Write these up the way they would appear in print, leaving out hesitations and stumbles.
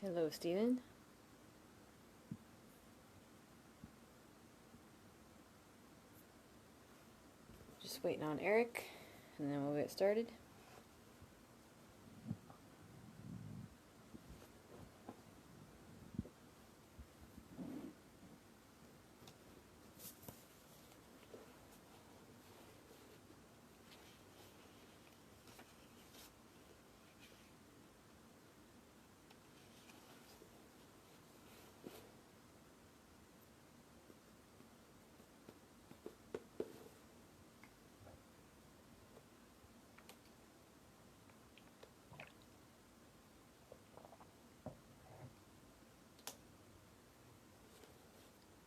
Hello, Steven. Just waiting on Eric, and then we'll get started.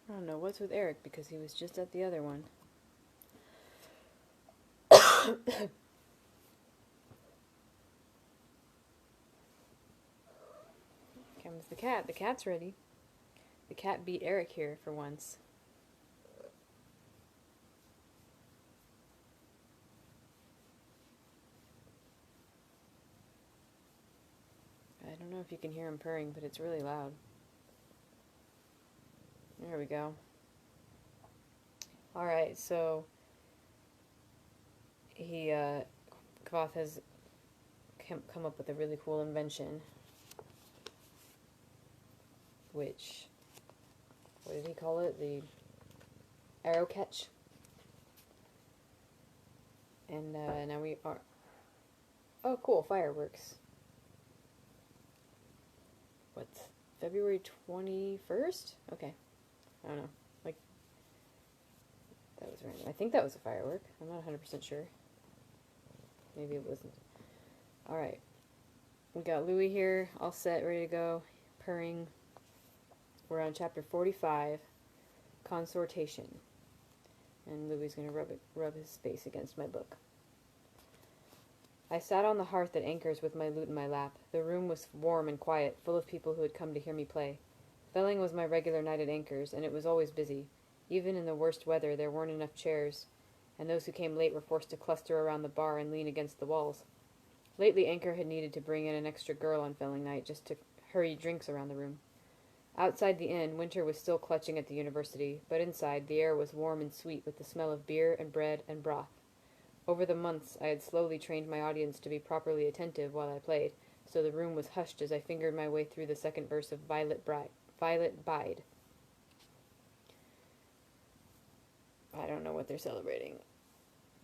I don't know what's with Eric because he was just at the other one. Comes the cat. The cat's ready. The cat beat Eric here for once. I don't know if you can hear him purring, but it's really loud. There we go. Alright, so Kvoth has come up with a really cool invention, which, what did he call it? The arrow catch. And now we are, oh cool, fireworks. What's February 21st? Okay. I don't know. Like, that was random. I think that was a firework. I'm not 100% sure. Maybe it wasn't. Alright. We got Louis here, all set, ready to go. Purring. We're on chapter 45, Consortation. And Louis is going to rub his face against my book. I sat on the hearth at anchors with my lute in my lap. The room was warm and quiet, full of people who had come to hear me play. Felling was my regular night at anchors, and it was always busy. Even in the worst weather, there weren't enough chairs, and those who came late were forced to cluster around the bar and lean against the walls. Lately, Anchor had needed to bring in an extra girl on Felling night just to hurry drinks around the room. Outside the inn, winter was still clutching at the university, but inside, the air was warm and sweet with the smell of beer and bread and broth. Over the months, I had slowly trained my audience to be properly attentive while I played, so the room was hushed as I fingered my way through the second verse of Violet Bide. I don't know what they're celebrating.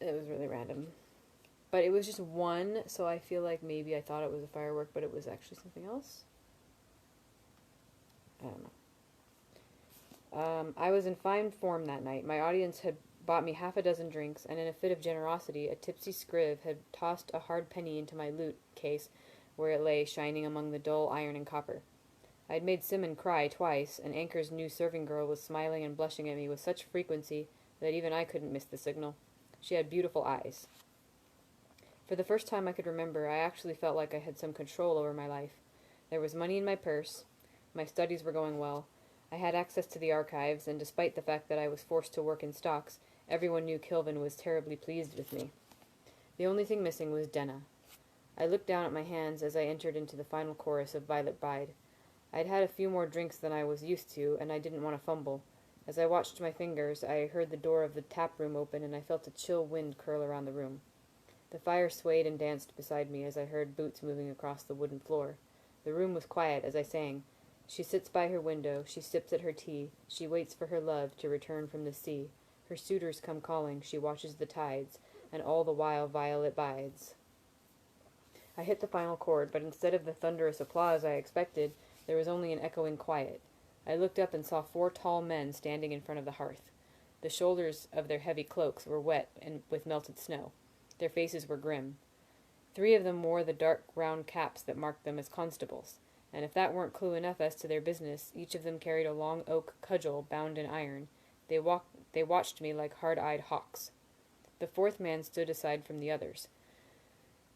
It was really random. But it was just one, so I feel like maybe I thought it was a firework, but it was actually something else. I don't know. I was in fine form that night. My audience had bought me half a dozen drinks, and in a fit of generosity, a tipsy scriv had tossed a hard penny into my lute case, where it lay, shining among the dull iron and copper. I had made Simon cry twice, and Anchor's new serving girl was smiling and blushing at me with such frequency that even I couldn't miss the signal. She had beautiful eyes. For the first time I could remember, I actually felt like I had some control over my life. There was money in my purse. My studies were going well. I had access to the archives, and despite the fact that I was forced to work in stocks, everyone knew Kilvin was terribly pleased with me. The only thing missing was Denna. I looked down at my hands as I entered into the final chorus of Violet Bide. I'd had a few more drinks than I was used to, and I didn't want to fumble. As I watched my fingers, I heard the door of the tap room open, and I felt a chill wind curl around the room. The fire swayed and danced beside me as I heard boots moving across the wooden floor. The room was quiet as I sang. She sits by her window, she sips at her tea, she waits for her love to return from the sea. Her suitors come calling, she watches the tides, and all the while Violet bides. I hit the final chord, but instead of the thunderous applause I expected, there was only an echoing quiet. I looked up and saw 4 tall men standing in front of the hearth. The shoulders of their heavy cloaks were wet and with melted snow. Their faces were grim. 3 of them wore the dark round caps that marked them as constables, and if that weren't clue enough as to their business, each of them carried a long oak cudgel bound in iron. They watched me like hard-eyed hawks. The 4th man stood aside from the others.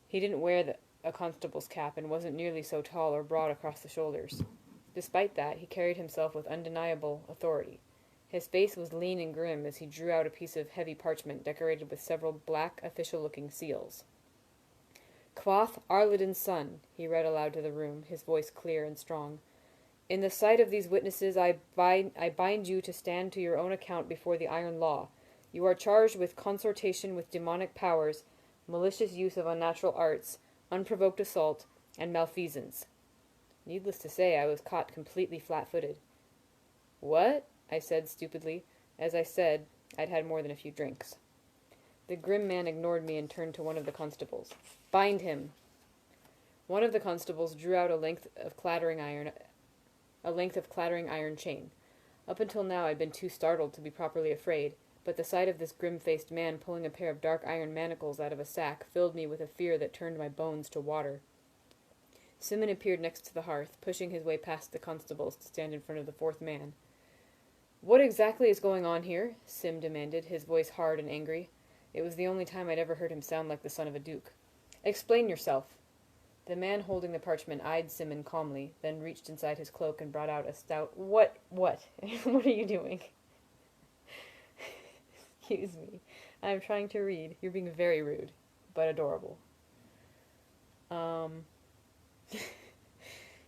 He didn't wear a constable's cap and wasn't nearly so tall or broad across the shoulders. Despite that, he carried himself with undeniable authority. His face was lean and grim as he drew out a piece of heavy parchment decorated with several black, official-looking seals. "Kvoth Arlidan's son," he read aloud to the room, his voice clear and strong. In the sight of these witnesses, I bind you to stand to your own account before the iron law. You are charged with consortation with demonic powers, malicious use of unnatural arts, unprovoked assault, and malfeasance. Needless to say, I was caught completely flat-footed. What? I said stupidly. As I said, I'd had more than a few drinks. The grim man ignored me and turned to one of the constables. Bind him! One of the constables drew out a length of clattering iron chain. Up until now I'd been too startled to be properly afraid, but the sight of this grim-faced man pulling a pair of dark iron manacles out of a sack filled me with a fear that turned my bones to water. Simon appeared next to the hearth, pushing his way past the constables to stand in front of the fourth man. "What exactly is going on here?" Sim demanded, his voice hard and angry. It was the only time I'd ever heard him sound like the son of a duke. "Explain yourself." The man holding the parchment eyed Simon calmly, then reached inside his cloak and brought out a stout... What? What are you doing? Excuse me. I'm trying to read. You're being very rude, but adorable.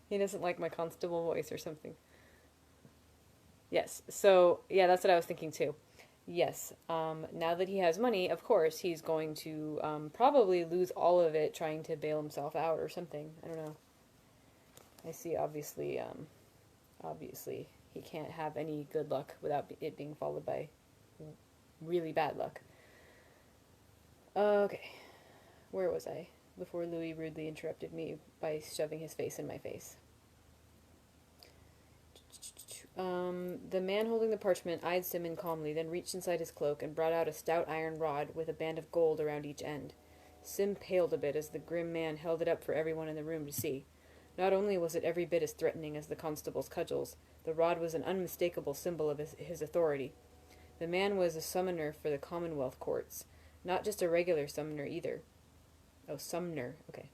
He doesn't like my constable voice or something. Yes, so, yeah, that's what I was thinking too. Yes, now that he has money, of course, he's going to probably lose all of it trying to bail himself out or something. I don't know. I see, obviously he can't have any good luck without it being followed by really bad luck. Okay, where was I? Before Louis rudely interrupted me by shoving his face in my face. The man holding the parchment eyed Simon calmly, then reached inside his cloak and brought out a stout iron rod with a band of gold around each end. Sim paled a bit as the grim man held it up for everyone in the room to see. Not only was it every bit as threatening as the constable's cudgels, the rod was an unmistakable symbol of his authority. The man was a summoner for the Commonwealth courts, not just a regular summoner either. Oh, summoner, okay.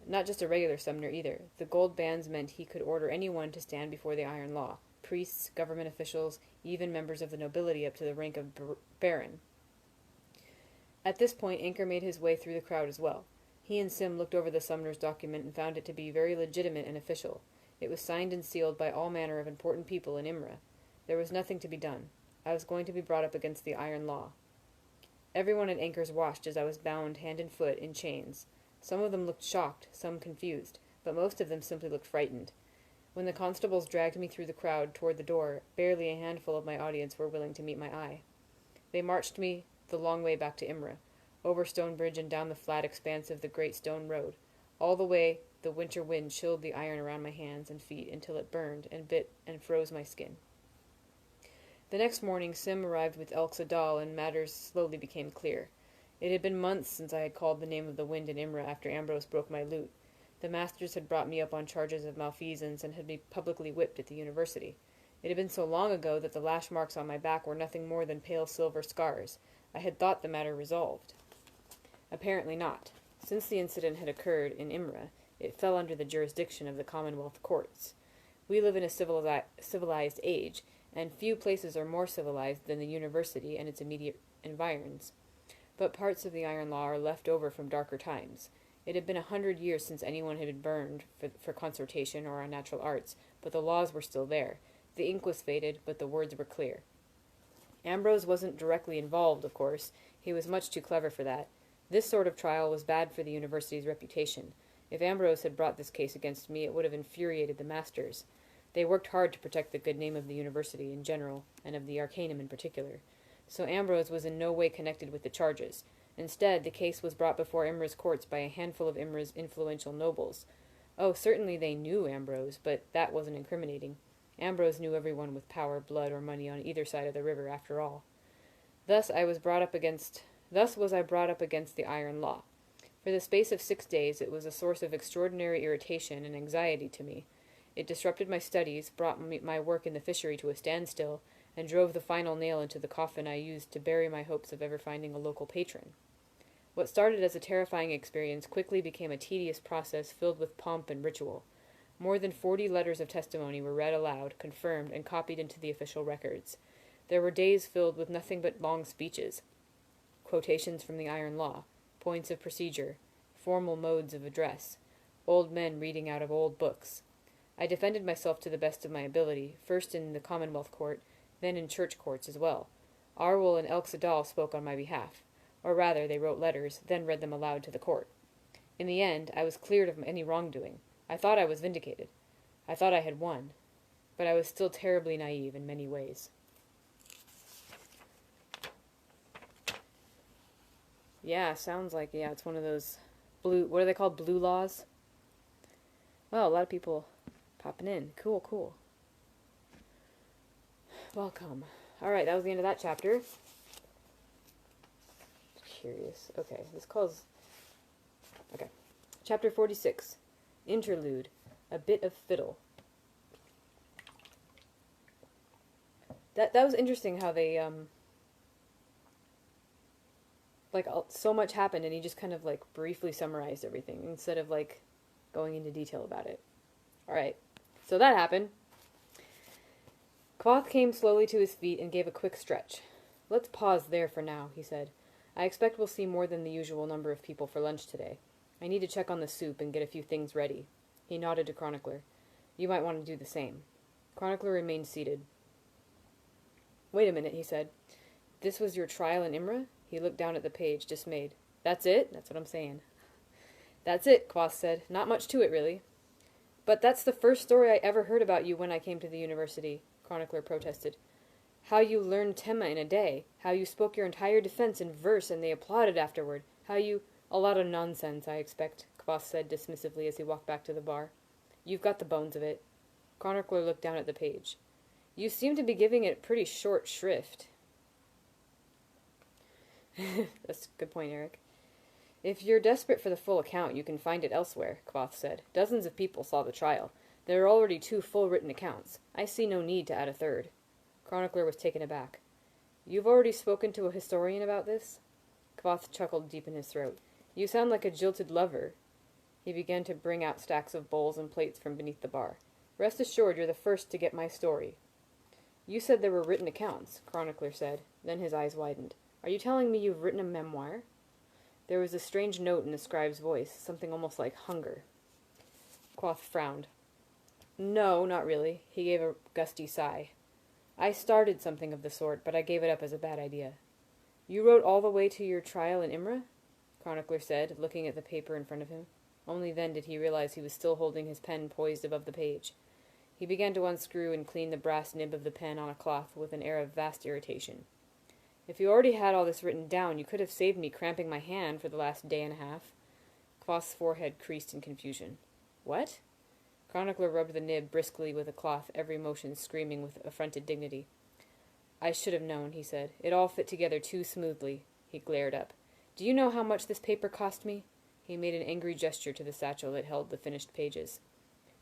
Not just a regular summoner either. The gold bands meant he could order anyone to stand before the iron law. Priests, government officials, even members of the nobility up to the rank of baron. At this point, Anchor made his way through the crowd as well. He and Sim looked over the summoner's document and found it to be very legitimate and official. It was signed and sealed by all manner of important people in Imra. There was nothing to be done. I was going to be brought up against the iron law. Everyone at Anchor's watched as I was bound hand and foot in chains. Some of them looked shocked, some confused, but most of them simply looked frightened. When the constables dragged me through the crowd toward the door, barely a handful of my audience were willing to meet my eye. They marched me the long way back to Imra, over Stonebridge and down the flat expanse of the great stone road. All the way, the winter wind chilled the iron around my hands and feet until it burned and bit and froze my skin. The next morning, Sim arrived with Elks Adal, and matters slowly became clear. It had been months since I had called the name of the wind in Imra after Ambrose broke my lute. The masters had brought me up on charges of malfeasance and had me publicly whipped at the university. It had been so long ago that the lash marks on my back were nothing more than pale silver scars. I had thought the matter resolved. Apparently not. Since the incident had occurred in Imra, it fell under the jurisdiction of the Commonwealth courts. We live in a civilized age, and few places are more civilized than the university and its immediate environs. But parts of the iron law are left over from darker times. It had been 100 years since anyone had been burned for consortation or unnatural arts, but the laws were still there. The ink was faded, but the words were clear. Ambrose wasn't directly involved, of course. He was much too clever for that. This sort of trial was bad for the university's reputation. If Ambrose had brought this case against me, it would have infuriated the masters. They worked hard to protect the good name of the university in general, and of the Arcanum in particular. So Ambrose was in no way connected with the charges. Instead, the case was brought before Imra's courts by a handful of Imra's influential nobles. Oh, certainly they knew Ambrose, but that wasn't incriminating. Ambrose knew everyone with power, blood, or money on either side of the river, after all. Thus was I brought up against the iron law. For the space of 6 days it was a source of extraordinary irritation and anxiety to me. It disrupted my studies, brought my work in the fishery to a standstill, and drove the final nail into the coffin I used to bury my hopes of ever finding a local patron. What started as a terrifying experience quickly became a tedious process filled with pomp and ritual. More than 40 letters of testimony were read aloud, confirmed, and copied into the official records. There were days filled with nothing but long speeches, quotations from the iron law, points of procedure, formal modes of address, old men reading out of old books. I defended myself to the best of my ability, first in the Commonwealth Court, then in church courts as well. Arwell and Elxadal spoke on my behalf. Or rather, they wrote letters, then read them aloud to the court. In the end, I was cleared of any wrongdoing. I thought I was vindicated. I thought I had won. But I was still terribly naive in many ways. Yeah, sounds like, it's one of those what are they called, blue laws? Well, a lot of people popping in. Cool. Welcome. Alright, that was the end of that chapter. Curious. Okay, Okay. Chapter 46. Interlude. A Bit of Fiddle. That was interesting how they, so much happened and he just kind of, briefly summarized everything instead of, going into detail about it. Alright, so that happened. Kvothe came slowly to his feet and gave a quick stretch. "Let's pause there for now," he said. "I expect we'll see more than the usual number of people for lunch today. I need to check on the soup and get a few things ready." He nodded to Chronicler. "You might want to do the same." Chronicler remained seated. "Wait a minute," he said. "This was your trial in Imra?" He looked down at the page, dismayed. "That's it? That's what I'm saying." "That's it," Kvothe said. "Not much to it, really." "But that's the first story I ever heard about you when I came to the university," Chronicler protested. "How you learned Tema in a day. How you spoke your entire defense in verse and they applauded afterward. How you—" "A lot of nonsense, I expect," Kvothe said dismissively as he walked back to the bar. "You've got the bones of it." Chronicler looked down at the page. "You seem to be giving it pretty short shrift." That's a good point, Eric. "If you're desperate for the full account, you can find it elsewhere," Kvothe said. "Dozens of people saw the trial. There are already 2 full written accounts. I see no need to add a third." Chronicler was taken aback. "You've already spoken to a historian about this?" Kvothe chuckled deep in his throat. "You sound like a jilted lover." He began to bring out stacks of bowls and plates from beneath the bar. "Rest assured you're the first to get my story." "You said there were written accounts," Chronicler said. Then his eyes widened. "Are you telling me you've written a memoir?" There was a strange note in the scribe's voice, something almost like hunger. Kvothe frowned. "No, not really." He gave a gusty sigh. "I started something of the sort, but I gave it up as a bad idea." "You wrote all the way to your trial in Imra?" Chronicler said, looking at the paper in front of him. Only then did he realize he was still holding his pen poised above the page. He began to unscrew and clean the brass nib of the pen on a cloth with an air of vast irritation. "If you already had all this written down, you could have saved me cramping my hand for the last day and a half." Kvothe's forehead creased in confusion. "What?" Chronicler rubbed the nib briskly with a cloth, every motion screaming with affronted dignity. "I should have known," he said. "It all fit together too smoothly." He glared up. "Do you know how much this paper cost me?" He made an angry gesture to the satchel that held the finished pages.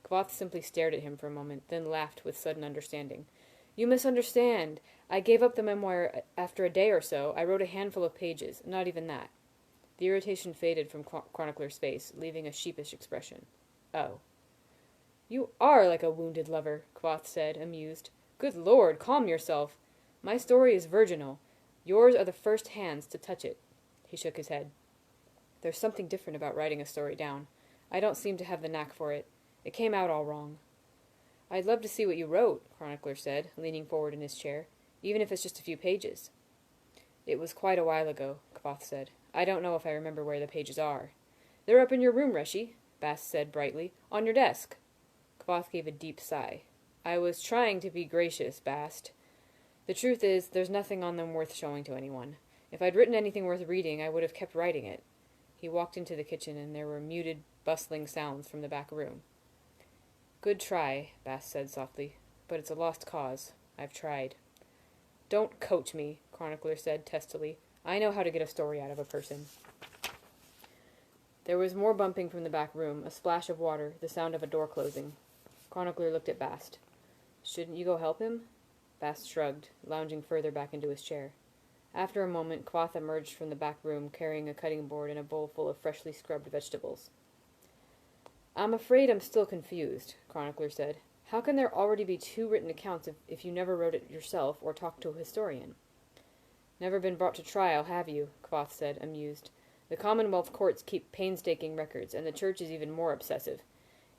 Kvothe simply stared at him for a moment, then laughed with sudden understanding. "You misunderstand. I gave up the memoir after a day or so. I wrote a handful of pages, not even that." The irritation faded from Chronicler's face, leaving a sheepish expression. "Oh." "You are like a wounded lover," Kvothe said, amused. "Good Lord, calm yourself. My story is virginal. Yours are the first hands to touch it." He shook his head. "There's something different about writing a story down. I don't seem to have the knack for it. It came out all wrong." "I'd love to see what you wrote," Chronicler said, leaning forward in his chair, "even if it's just a few pages." "It was quite a while ago," Kvothe said. "I don't know if I remember where the pages are." "They're up in your room, Reshi," Bast said brightly. "On your desk." Kvothe gave a deep sigh. "I was trying to be gracious, Bast. The truth is, there's nothing on them worth showing to anyone. If I'd written anything worth reading, I would have kept writing it." He walked into the kitchen, and there were muted, bustling sounds from the back room. "Good try," Bast said softly, "but it's a lost cause. I've tried." "Don't coach me," Chronicler said testily. "I know how to get a story out of a person." There was more bumping from the back room, a splash of water, the sound of a door closing. Chronicler looked at Bast. "Shouldn't you go help him?" Bast shrugged, lounging further back into his chair. After a moment, Kvothe emerged from the back room, carrying a cutting board and a bowl full of freshly scrubbed vegetables. "I'm afraid I'm still confused," Chronicler said. "How can there already be 2 written accounts if you never wrote it yourself or talked to a historian?" "Never been brought to trial, have you?" Kvothe said, amused. "The Commonwealth courts keep painstaking records, and the Church is even more obsessive.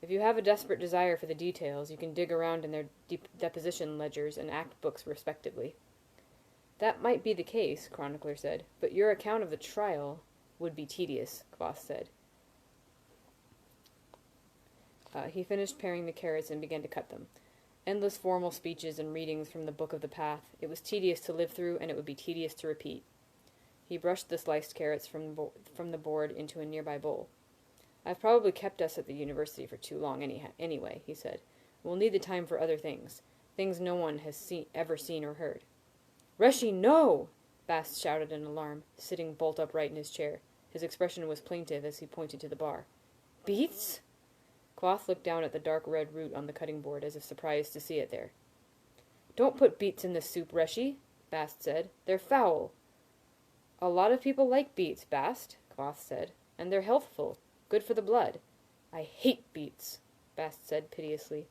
If you have a desperate desire for the details, you can dig around in their deposition ledgers and act books respectively. That might be the case, Chronicler said, but your account of the trial would be tedious, Kvothe said. He finished paring the carrots and began to cut them. Endless formal speeches and readings from the Book of the Path. It was tedious to live through, and it would be tedious to repeat. He brushed the sliced carrots from the board into a nearby bowl. I've probably kept us at the university for too long anyway, he said. We'll need the time for other things. Things no one has ever seen or heard. Reshi, no! Bast shouted in alarm, sitting bolt upright in his chair. His expression was plaintive as he pointed to the bar. Beets? Kvothe looked down at the dark red root on the cutting board as if surprised to see it there. Don't put beets in the soup, Reshi, Bast said. They're foul. A lot of people like beets, Bast, Kvothe said, and they're healthful. Good for the blood. I hate beets, Bast said piteously.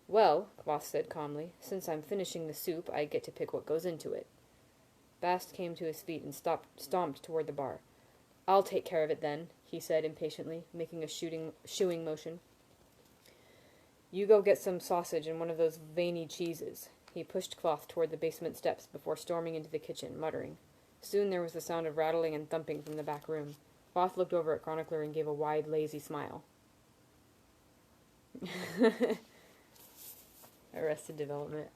Well, Kvothe said calmly, since I'm finishing the soup, I get to pick what goes into it. Bast came to his feet and stomped toward the bar. I'll take care of it then, he said impatiently, making a shooing motion. You go get some sausage and one of those veiny cheeses. He pushed Kvothe toward the basement steps before storming into the kitchen, muttering. Soon there was the sound of rattling and thumping from the back room. Kvothe looked over at Chronicler and gave a wide, lazy smile. Arrested Development.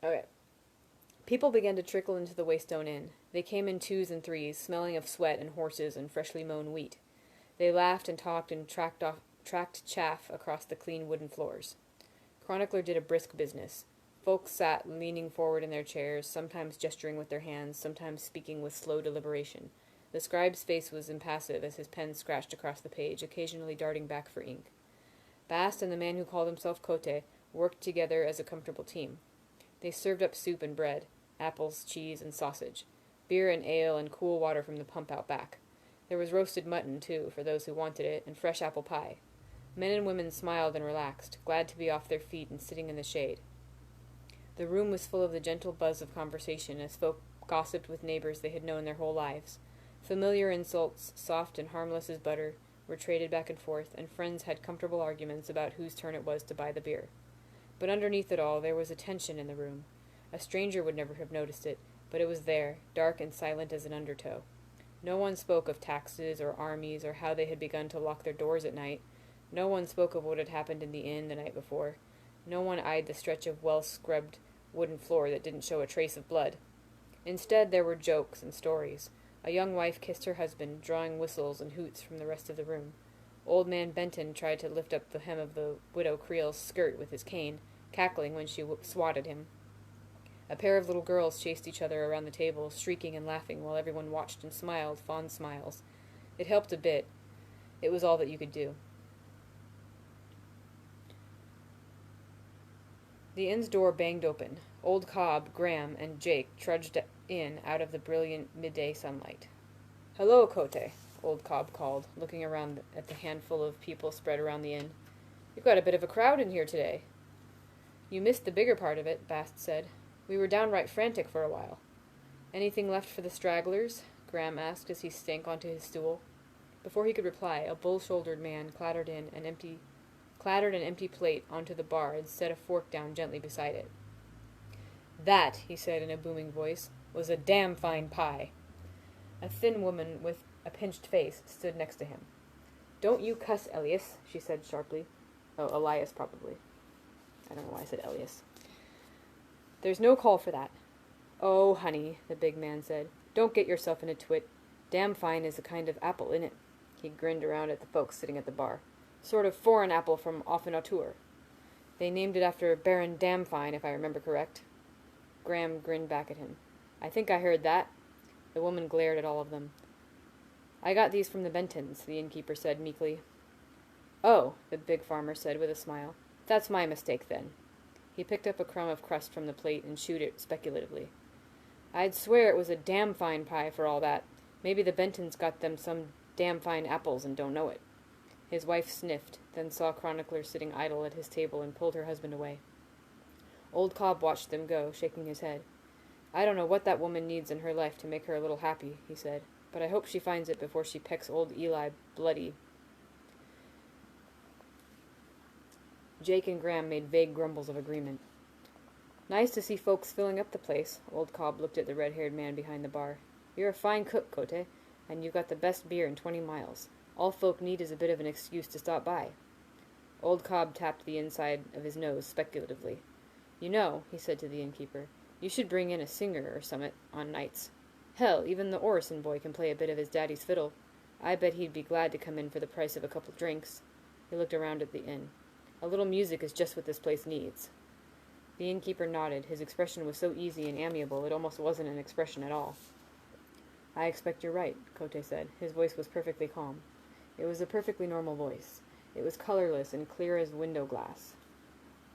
Okay. People began to trickle into the Waystone Inn. They came in twos and threes, smelling of sweat and horses and freshly mown wheat. They laughed and talked and tracked chaff across the clean wooden floors. Chronicler did a brisk business. Folks sat leaning forward in their chairs, sometimes gesturing with their hands, sometimes speaking with slow deliberation. The scribe's face was impassive as his pen scratched across the page, occasionally darting back for ink. Bast and the man who called himself Kote worked together as a comfortable team. They served up soup and bread, apples, cheese, and sausage, beer and ale and cool water from the pump out back. There was roasted mutton, too, for those who wanted it, and fresh apple pie. Men and women smiled and relaxed, glad to be off their feet and sitting in the shade. The room was full of the gentle buzz of conversation as folk gossiped with neighbors they had known their whole lives. Familiar insults, soft and harmless as butter, were traded back and forth, and friends had comfortable arguments about whose turn it was to buy the beer. But underneath it all, there was a tension in the room. A stranger would never have noticed it, but it was there, dark and silent as an undertow. No one spoke of taxes or armies or how they had begun to lock their doors at night. No one spoke of what had happened in the inn the night before. No one eyed the stretch of well-scrubbed wooden floor that didn't show a trace of blood. Instead, there were jokes and stories. A young wife kissed her husband, drawing whistles and hoots from the rest of the room. Old man Benton tried to lift up the hem of the widow Creel's skirt with his cane, cackling when she swatted him. A pair of little girls chased each other around the table, shrieking and laughing while everyone watched and smiled fond smiles. It helped a bit. It was all that you could do. The inn's door banged open. Old Cobb, Graham, and Jake trudged in out of the brilliant midday sunlight. "Hello, Kote," Old Cobb called, looking around at the handful of people spread around the inn. "You've got a bit of a crowd in here today." "You missed the bigger part of it," Bast said. "We were downright frantic for a while." "Anything left for the stragglers?" Graham asked as he sank onto his stool. Before he could reply, a bull-shouldered man clattered an empty plate onto the bar and set a fork down gently beside it. "That," he said in a booming voice, "was a damn fine pie." A thin woman with a pinched face stood next to him. "Don't you cuss, Elias," she said sharply. Oh, Elias, probably. I don't know why I said Elias. "There's no call for that." "Oh, honey," the big man said, "don't get yourself in a twit. Damn fine is a kind of apple, innit?" He grinned around at the folks sitting at the bar. "Sort of foreign apple from Offenautour. They named it after Baron Damfine, if I remember correct." Graham grinned back at him. "I think I heard that." The woman glared at all of them. "I got these from the Bentons," the innkeeper said meekly. "Oh," the big farmer said with a smile. "That's my mistake, then." He picked up a crumb of crust from the plate and chewed it speculatively. "I'd swear it was a damn fine pie for all that. Maybe the Bentons got them some damn fine apples and don't know it." His wife sniffed, then saw Chronicler sitting idle at his table and pulled her husband away. Old Cobb watched them go, shaking his head. I don't know what that woman needs in her life to make her a little happy, he said, but I hope she finds it before she pecks old Eli bloody. Jake and Graham made vague grumbles of agreement. Nice to see folks filling up the place. Old Cobb looked at the red-haired man behind the bar. You're a fine cook, Cote, and you've got the best beer in 20 miles. All folk need is a bit of an excuse to stop by. Old Cobb tapped the inside of his nose speculatively. You know, he said to the innkeeper, you should bring in a singer or summit on nights. Hell, even the Orison boy can play a bit of his daddy's fiddle. I bet he'd be glad to come in for the price of a couple drinks. He looked around at the inn. A little music is just what this place needs. The innkeeper nodded. His expression was so easy and amiable it almost wasn't an expression at all. I expect you're right, Cote said. His voice was perfectly calm. It was a perfectly normal voice. It was colorless and clear as window glass.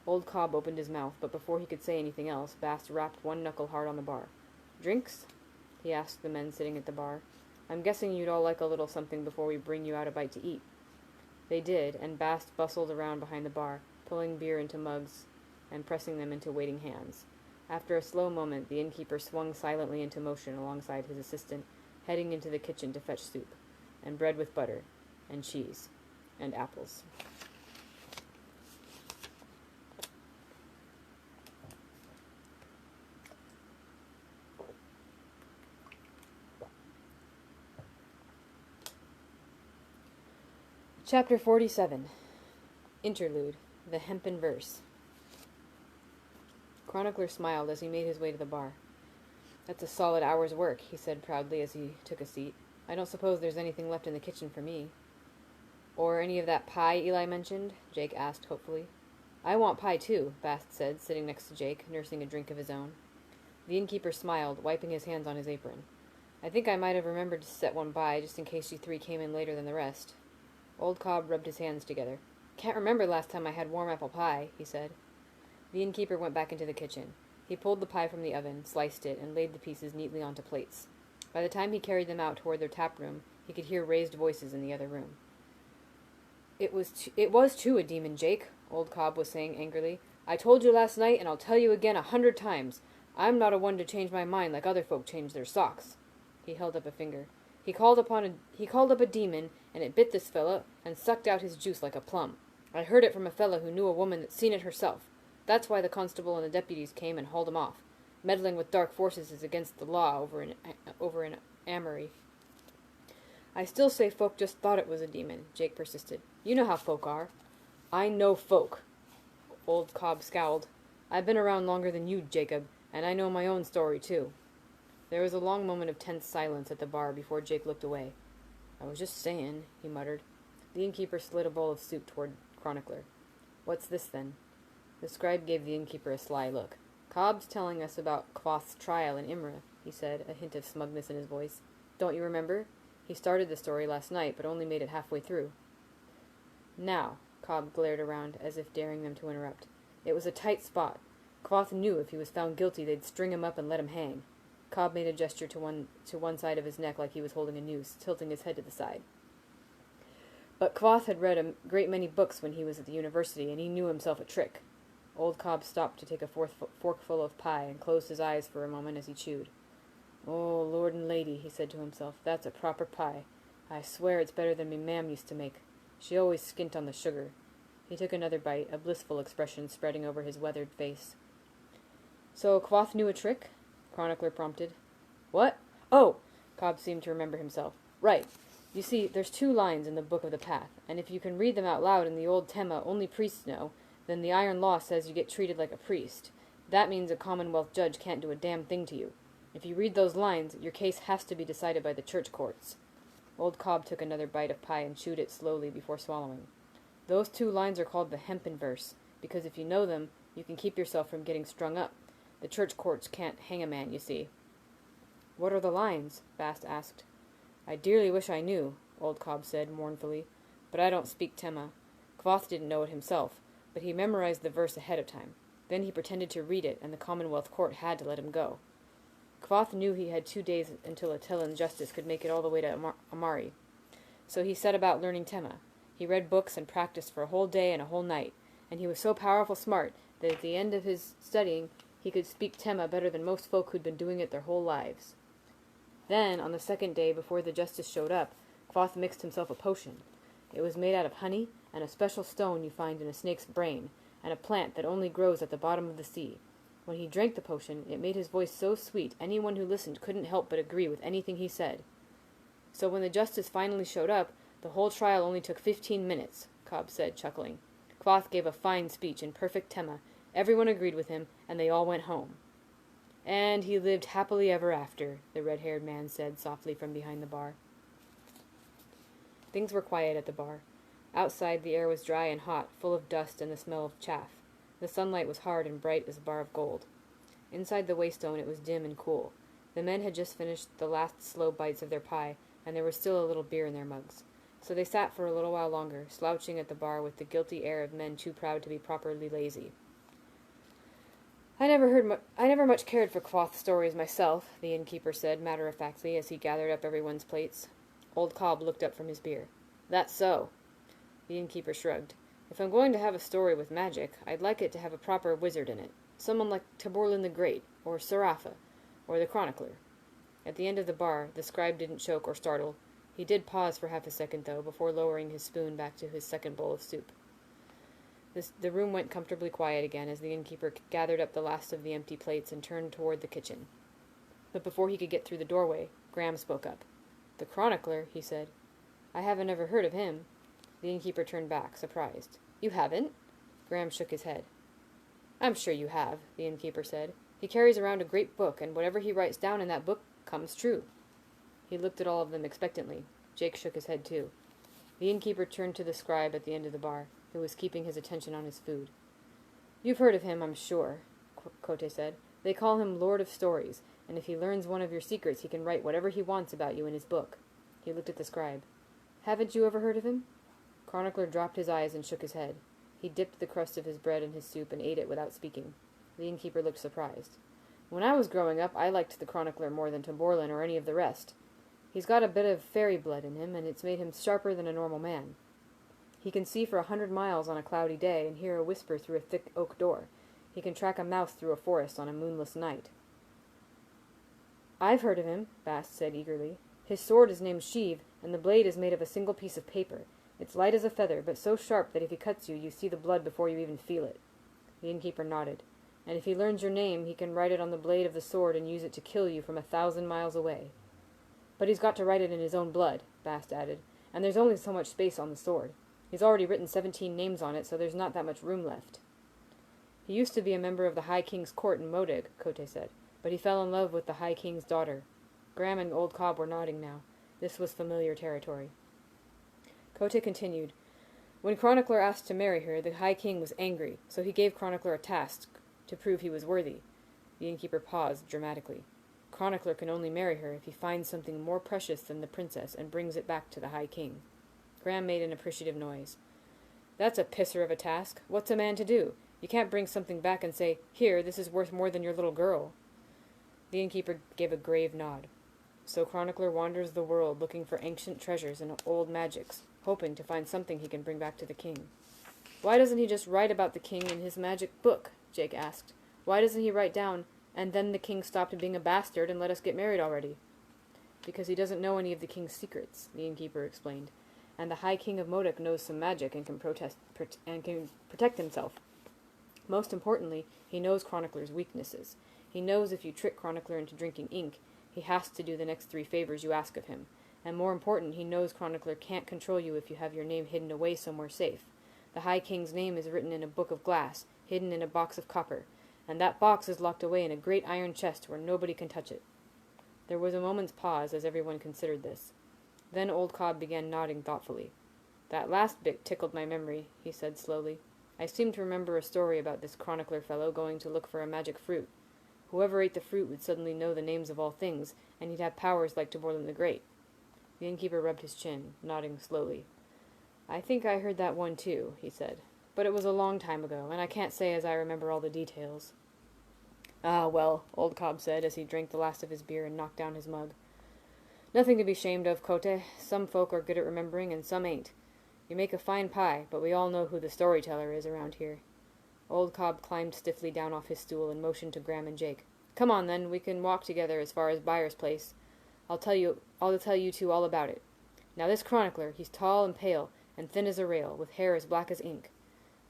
Old Cobb opened his mouth, but before he could say anything else, Bast rapped one knuckle hard on the bar. Drinks? He asked the men sitting at the bar. I'm guessing you'd all like a little something before we bring you out a bite to eat. They did, and Bast bustled around behind the bar, pulling beer into mugs and pressing them into waiting hands. After a slow moment, the innkeeper swung silently into motion alongside his assistant, heading into the kitchen to fetch soup, and bread with butter, and cheese, and apples. Chapter 47. Interlude. The Hempen Verse. Chronicler smiled as he made his way to the bar. That's a solid hour's work, he said proudly as he took a seat. I don't suppose there's anything left in the kitchen for me. Or any of that pie Eli mentioned? Jake asked hopefully. I want pie too, Bast said, sitting next to Jake, nursing a drink of his own. The innkeeper smiled, wiping his hands on his apron. I think I might have remembered to set one by, just in case you three came in later than the rest. Old Cobb rubbed his hands together. Can't remember last time I had warm apple pie, he said. The innkeeper went back into the kitchen. He pulled the pie from the oven, sliced it, and laid the pieces neatly onto plates. By the time he carried them out toward their tap room, he could hear raised voices in the other room. It was too a demon, Jake, Old Cobb was saying angrily. I told you last night, and I'll tell you again 100 times. I'm not a one to change my mind like other folk change their socks. He held up a finger. He called up a demon, and it bit this fella, and sucked out his juice like a plum. I heard it from a fella who knew a woman that's seen it herself. That's why the constable and the deputies came and hauled him off. Meddling with dark forces is against the law over in Amory. I still say folk just thought it was a demon, Jake persisted. You know how folk are. I know folk. Old Cobb scowled. I've been around longer than you, Jacob, and I know my own story, too. There was a long moment of tense silence at the bar before Jake looked away. I was just saying, he muttered. The innkeeper slid a bowl of soup toward Chronicler. What's this, then? The scribe gave the innkeeper a sly look. Cobb's telling us about Quoth's trial in Imra, he said, a hint of smugness in his voice. Don't you remember? He started the story last night, but only made it halfway through. Now, Cobb glared around, as if daring them to interrupt. It was a tight spot. Quoth knew if he was found guilty they'd string him up and let him hang. Cobb made a gesture to one side of his neck like he was holding a noose, tilting his head to the side. But Quoth had read a great many books when he was at the university, and he knew himself a trick. Old Cobb stopped to take a forkful of pie and closed his eyes for a moment as he chewed. Oh, Lord and Lady, he said to himself, that's a proper pie. I swear it's better than me mam used to make. She always skint on the sugar. He took another bite, a blissful expression spreading over his weathered face. So Quoth knew a trick? Chronicler prompted. What? Oh! Cobb seemed to remember himself. Right. You see, there's 2 lines in the Book of the Path, and if you can read them out loud in the old Tema only priests know, then the iron law says you get treated like a priest. That means a Commonwealth judge can't do a damn thing to you. If you read those lines, your case has to be decided by the church courts. Old Cobb took another bite of pie and chewed it slowly before swallowing. Those 2 lines are called the Hempen Verse, because if you know them, you can keep yourself from getting strung up. The church courts can't hang a man, you see. What are the lines? Bast asked. I dearly wish I knew, Old Cobb said mournfully, but I don't speak Tema. Quoth didn't know it himself, but he memorized the verse ahead of time. Then he pretended to read it, and the Commonwealth Court had to let him go. Quoth knew he had 2 days until Attilan justice could make it all the way to Amari. So he set about learning Tema. He read books and practiced for a whole day and a whole night, and he was so powerful smart that at the end of his studying He could speak Tema better than most folk who'd been doing it their whole lives. Then, on the second day before the justice showed up, Kvothe mixed himself a potion. It was made out of honey and a special stone you find in a snake's brain, and a plant that only grows at the bottom of the sea. When he drank the potion, it made his voice so sweet anyone who listened couldn't help but agree with anything he said. So when the justice finally showed up, the whole trial only took 15 minutes, Cobb said, chuckling. Kvothe gave a fine speech in perfect Tema. Everyone agreed with him, and they all went home. And he lived happily ever after, the red-haired man said softly from behind the bar. Things were quiet at the bar. Outside, the air was dry and hot, full of dust and the smell of chaff. The sunlight was hard and bright as a bar of gold. Inside the Waystone it was dim and cool. The men had just finished the last slow bites of their pie, and there was still a little beer in their mugs. So they sat for a little while longer, slouching at the bar with the guilty air of men too proud to be properly lazy. I never much cared for Kvothe stories myself, the innkeeper said matter-of-factly as he gathered up everyone's plates. Old Cobb looked up from his beer. That's so. The innkeeper shrugged. If I'm going to have a story with magic, I'd like it to have a proper wizard in it. Someone like Taborlin the Great, or Sarafa, or the Chronicler. At the end of the bar, the scribe didn't choke or startle. He did pause for half a second, though, before lowering his spoon back to his second bowl of soup. The room went comfortably quiet again as the innkeeper gathered up the last of the empty plates and turned toward the kitchen. But before he could get through the doorway, Graham spoke up. "The Chronicler," he said. "I haven't ever heard of him." The innkeeper turned back, surprised. "You haven't?" Graham shook his head. "I'm sure you have," the innkeeper said. "He carries around a great book, and whatever he writes down in that book comes true." He looked at all of them expectantly. Jake shook his head too. The innkeeper turned to the scribe at the end of the bar, who was keeping his attention on his food. "You've heard of him, I'm sure," Kote said. "They call him Lord of Stories, and if he learns one of your secrets, he can write whatever he wants about you in his book." He looked at the scribe. "Haven't you ever heard of him?" Chronicler dropped his eyes and shook his head. He dipped the crust of his bread in his soup and ate it without speaking. The innkeeper looked surprised. "When I was growing up, I liked the Chronicler more than Taborlin or any of the rest. He's got a bit of fairy blood in him, and it's made him sharper than a normal man. He can see for 100 miles on a cloudy day and hear a whisper through a thick oak door. He can track a mouse through a forest on a moonless night." "I've heard of him," Bast said eagerly. "His sword is named Sheev, and the blade is made of a single piece of paper. It's light as a feather, but so sharp that if he cuts you, you see the blood before you even feel it." The innkeeper nodded. "And if he learns your name, he can write it on the blade of the sword and use it to kill you from 1,000 miles away." "But he's got to write it in his own blood," Bast added, "and there's only so much space on the sword. He's already written 17 names on it, so there's not that much room left." "He used to be a member of the High King's court in Modig," Kote said, "but he fell in love with the High King's daughter." Graham and Old Cobb were nodding now. This was familiar territory. Kote continued. "When Chronicler asked to marry her, the High King was angry, so he gave Chronicler a task to prove he was worthy." The innkeeper paused dramatically. "Chronicler can only marry her if he finds something more precious than the princess and brings it back to the High King." Graham made an appreciative noise. "That's a pisser of a task. What's a man to do? You can't bring something back and say, 'Here, this is worth more than your little girl.'" The innkeeper gave a grave nod. "So Chronicler wanders the world looking for ancient treasures and old magics, hoping to find something he can bring back to the king." "Why doesn't he just write about the king in his magic book?" Jake asked. "Why doesn't he write down, 'And then the king stopped being a bastard and let us get married already'?" "Because he doesn't know any of the king's secrets," the innkeeper explained. "And the High King of Modik knows some magic and can protect himself. Most importantly, he knows Chronicler's weaknesses. He knows if you trick Chronicler into drinking ink, he has to do the next 3 favors you ask of him. And more important, he knows Chronicler can't control you if you have your name hidden away somewhere safe. The High King's name is written in a book of glass, hidden in a box of copper, and that box is locked away in a great iron chest where nobody can touch it." There was a moment's pause as everyone considered this. Then Old Cobb began nodding thoughtfully. "That last bit tickled my memory," he said slowly. "I seem to remember a story about this Chronicler fellow going to look for a magic fruit. Whoever ate the fruit would suddenly know the names of all things, and he'd have powers like Taborlin the Great." The innkeeper rubbed his chin, nodding slowly. "I think I heard that one too," he said. "But it was a long time ago, and I can't say as I remember all the details." "Ah, well," Old Cobb said as he drank the last of his beer and knocked down his mug. "Nothing to be ashamed of, Kote. Some folk are good at remembering, and some ain't. You make a fine pie, but we all know who the storyteller is around here." Old Cobb climbed stiffly down off his stool and motioned to Graham and Jake. "Come on, then. We can walk together as far as Byers Place. I'll tell you two all about it. Now this chronicler, he's tall and pale, and thin as a rail, with hair as black as ink."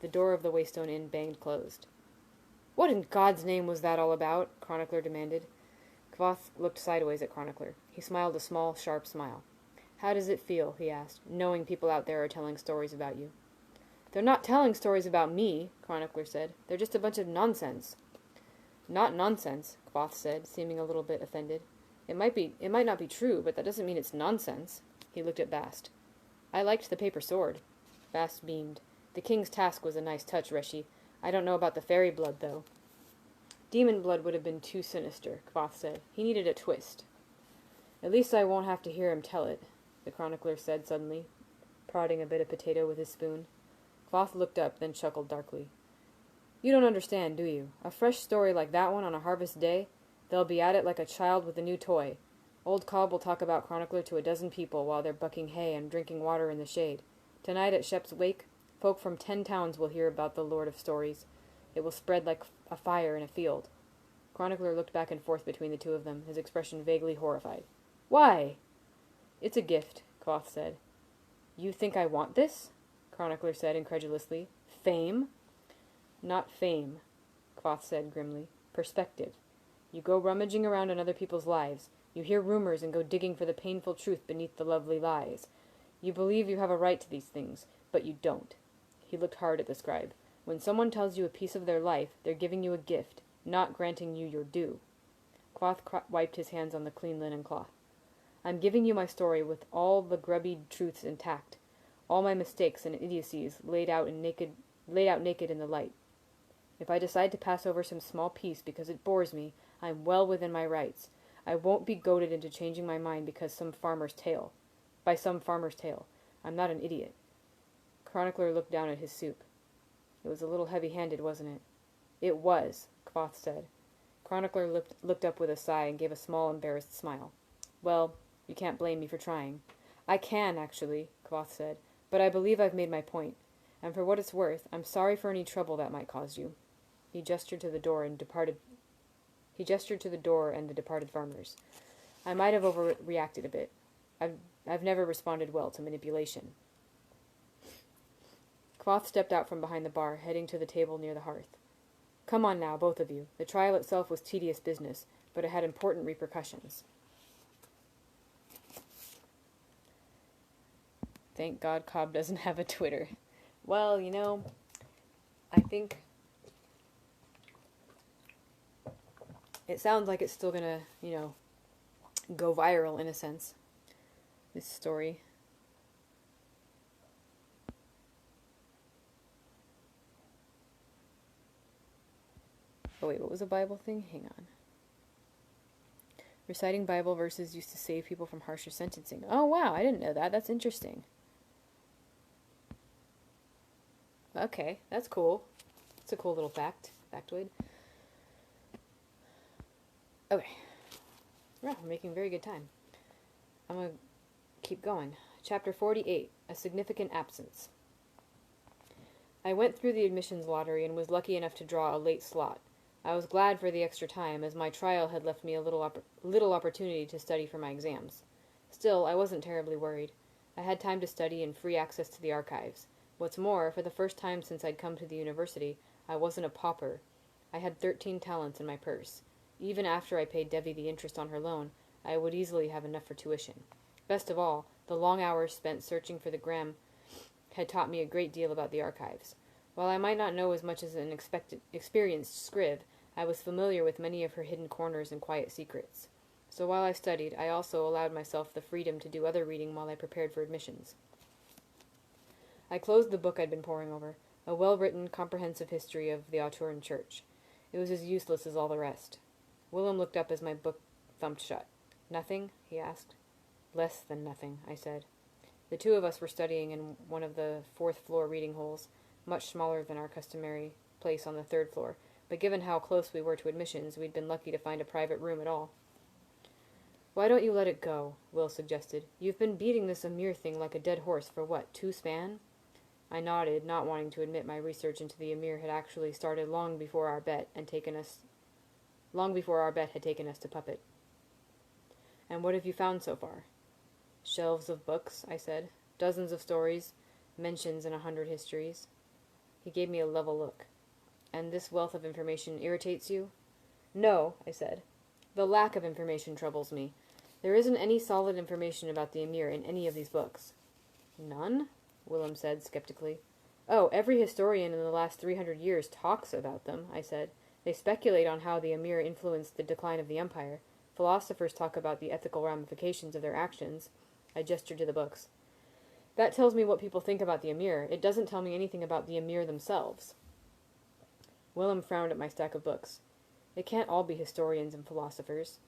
The door of the Waystone Inn banged closed. "What in God's name was that all about?" Chronicler demanded. Kvothe looked sideways at Chronicler. He smiled a small, sharp smile. "How does it feel," he asked, "knowing people out there are telling stories about you?" "They're not telling stories about me," Chronicler said. "They're just a bunch of nonsense." "Not nonsense," Kvothe said, seeming a little bit offended. It might not be true, but that doesn't mean it's nonsense." He looked at Bast. "I liked the paper sword." Bast beamed. "The king's task was a nice touch, Reshi. I don't know about the fairy blood, though." "Demon blood would have been too sinister," Kvothe said. "He needed a twist." "At least I won't have to hear him tell it," the chronicler said suddenly, prodding a bit of potato with his spoon. Kvothe looked up, then chuckled darkly. "You don't understand, do you? A fresh story like that one on a harvest day? They'll be at it like a child with a new toy. Old Cobb will talk about Chronicler to a dozen people while they're bucking hay and drinking water in the shade. Tonight at Shep's wake, folk from 10 towns will hear about the Lord of Stories. It will spread like a fire in a field." Chronicler looked back and forth between the two of them, his expression vaguely horrified. "Why?" "It's a gift," Kvothe said. "You think I want this?" Chronicler said incredulously. "Fame?" "Not fame," Kvothe said grimly. "Perspective. You go rummaging around in other people's lives. You hear rumors and go digging for the painful truth beneath the lovely lies. You believe you have a right to these things, but you don't." He looked hard at the scribe. "When someone tells you a piece of their life, they're giving you a gift, not granting you your due." Kvothe wiped his hands on the clean linen cloth. "I'm giving you my story with all the grubby truths intact, all my mistakes and idiocies laid out naked in the light. If I decide to pass over some small piece because it bores me, I'm well within my rights. I won't be goaded into changing my mind by some farmer's tale. I'm not an idiot." Chronicler looked down at his soup. "It was a little heavy-handed, wasn't it?" "It was," Kvothe said. Chronicler looked up with a sigh and gave a small, embarrassed smile. "Well, you can't blame me for trying." "I can, actually," Kvothe said, "but I believe I've made my point. And for what it's worth, I'm sorry for any trouble that might cause you." He gestured to the door and the departed farmers. "I might have overreacted a bit. I've never responded well to manipulation." Kvothe stepped out from behind the bar, heading to the table near the hearth. "Come on now, both of you. The trial itself was tedious business, but it had important repercussions." Thank God Cobb doesn't have a Twitter. Well, I think it sounds like it's still gonna, go viral in a sense. This story. Oh wait, what was the Bible thing? Hang on. Reciting Bible verses used to save people from harsher sentencing. Oh wow, I didn't know that. That's interesting. Okay, that's cool. It's a cool little factoid. Okay. Well, we're making very good time. I'm going to keep going. Chapter 48, A Significant Absence. I went through the admissions lottery and was lucky enough to draw a late slot. I was glad for the extra time, as my trial had left me a little opportunity to study for my exams. Still, I wasn't terribly worried. I had time to study and free access to the archives. What's more, for the first time since I'd come to the university, I wasn't a pauper. I had 13 talents in my purse. Even after I paid Devi the interest on her loan, I would easily have enough for tuition. Best of all, the long hours spent searching for the Graham had taught me a great deal about the archives. While I might not know as much as an experienced scrib, I was familiar with many of her hidden corners and quiet secrets. So while I studied, I also allowed myself the freedom to do other reading while I prepared for admissions. I closed the book I'd been poring over, a well-written, comprehensive history of the Auteuran Church. It was as useless as all the rest. Willem looked up as my book thumped shut. "Nothing?" he asked. "Less than nothing," I said. The two of us were studying in one of the fourth-floor reading holes, much smaller than our customary place on the third floor, but given how close we were to admissions, we'd been lucky to find a private room at all. "Why don't you let it go?" Will suggested. "You've been beating this Amir thing like a dead horse for what, 2 span?" I nodded, not wanting to admit my research into the Emir had actually started long before our bet had taken us to Puppet. And what have you found so far? Shelves of books, I said. Dozens of stories, mentions in 100 histories. He gave me a level look. And this wealth of information irritates you? No, I said. The lack of information troubles me. There isn't any solid information about the Emir in any of these books. None? Willem said skeptically. Oh, every historian in the last 300 years talks about them, I said. They speculate on how the Emir influenced the decline of the empire. Philosophers talk about the ethical ramifications of their actions. I gestured to the books. That tells me what people think about the Emir. It doesn't tell me anything about the Emir themselves. Willem frowned at my stack of books. It can't all be historians and philosophers.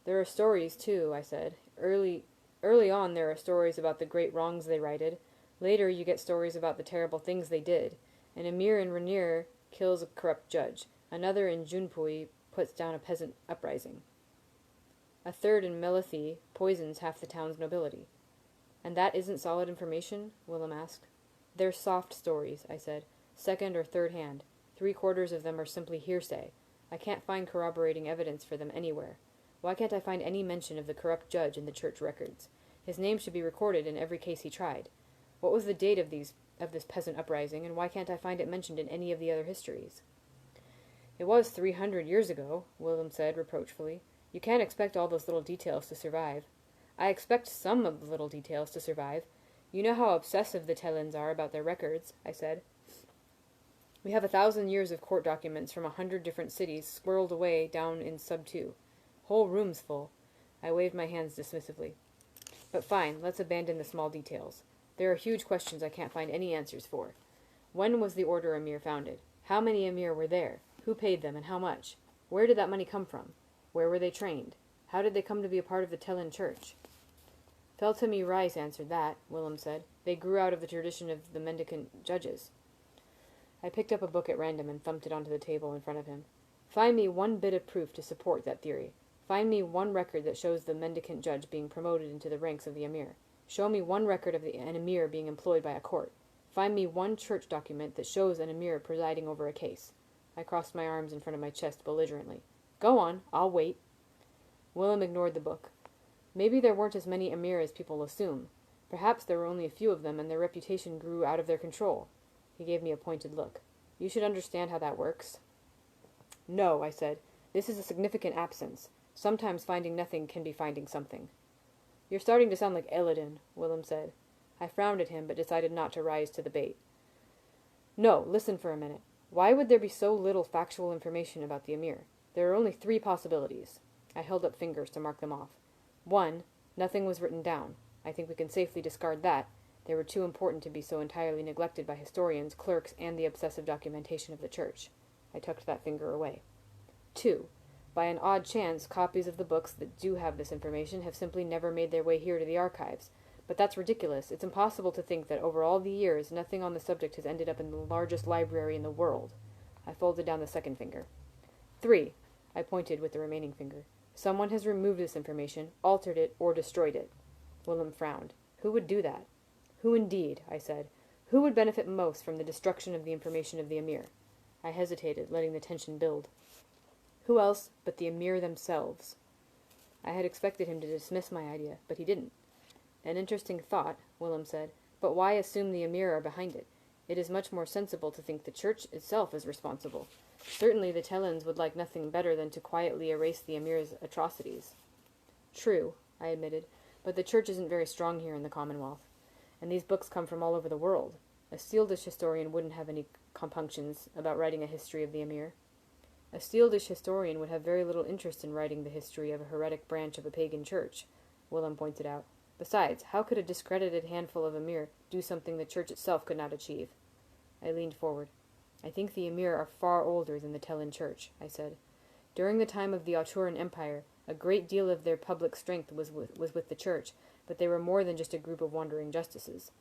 There are stories, too, I said. Early on there are stories about the great wrongs they righted. Later you get stories about the terrible things they did. An Emir in Rainier kills a corrupt judge. Another in Junpui puts down a peasant uprising. A third in Melithi poisons half the town's nobility. And that isn't solid information? Willem asked. They're soft stories, I said. Second or third hand. 3/4 of them are simply hearsay. I can't find corroborating evidence for them anywhere. Why can't I find any mention of the corrupt judge in the church records? His name should be recorded in every case he tried. What was the date of this peasant uprising, and why can't I find it mentioned in any of the other histories? It was 300 years ago, Willem said reproachfully. You can't expect all those little details to survive. I expect some of the little details to survive. You know how obsessive the Tellins are about their records, I said. We have 1,000 years of court documents from 100 different cities squirreled away down in Sub 2. Whole rooms full. I waved my hands dismissively. But fine, let's abandon the small details. There are huge questions I can't find any answers for. When was the Order Emir founded? How many Emir were there? Who paid them and how much? Where did that money come from? Where were they trained? How did they come to be a part of the Tellin Church? Feltemi Rice answered that, Willem said. They grew out of the tradition of the mendicant judges. I picked up a book at random and thumped it onto the table in front of him. Find me one bit of proof to support that theory. Find me one record that shows the mendicant judge being promoted into the ranks of the Emir. Show me one record of an Emir being employed by a court. Find me one church document that shows an Emir presiding over a case. I crossed my arms in front of my chest belligerently. Go on, I'll wait. Willem ignored the book. Maybe there weren't as many Emir as people assume. Perhaps there were only a few of them and their reputation grew out of their control. He gave me a pointed look. You should understand how that works. No, I said. This is a significant absence. Sometimes finding nothing can be finding something. You're starting to sound like Eladin, Willem said. I frowned at him, but decided not to rise to the bait. No, listen for a minute. Why would there be so little factual information about the Emir? There are only 3 possibilities. I held up fingers to mark them off. 1, nothing was written down. I think we can safely discard that. They were too important to be so entirely neglected by historians, clerks, and the obsessive documentation of the church. I tucked that finger away. 2, by an odd chance, copies of the books that do have this information have simply never made their way here to the archives. But that's ridiculous. It's impossible to think that over all the years, nothing on the subject has ended up in the largest library in the world. I folded down the second finger. 3, I pointed with the remaining finger. Someone has removed this information, altered it, or destroyed it. Willem frowned. Who would do that? Who indeed, I said. Who would benefit most from the destruction of the information of the Emir? I hesitated, letting the tension build. Who else but the Emir themselves? I had expected him to dismiss my idea, but he didn't. An interesting thought, Willem said, but why assume the Emir are behind it? It is much more sensible to think the church itself is responsible. Certainly the Tellins would like nothing better than to quietly erase the Emir's atrocities. True, I admitted, but the church isn't very strong here in the Commonwealth, and these books come from all over the world. A Sealdish historian wouldn't have any compunctions about writing a history of the Emir. A Sealdish historian would have very little interest in writing the history of a heretic branch of a pagan church, Willem pointed out. Besides, how could a discredited handful of Emir do something the church itself could not achieve? I leaned forward. I think the Emir are far older than the Tellin Church, I said. During the time of the Auturan Empire, a great deal of their public strength was with the church, but they were more than just a group of wandering justices.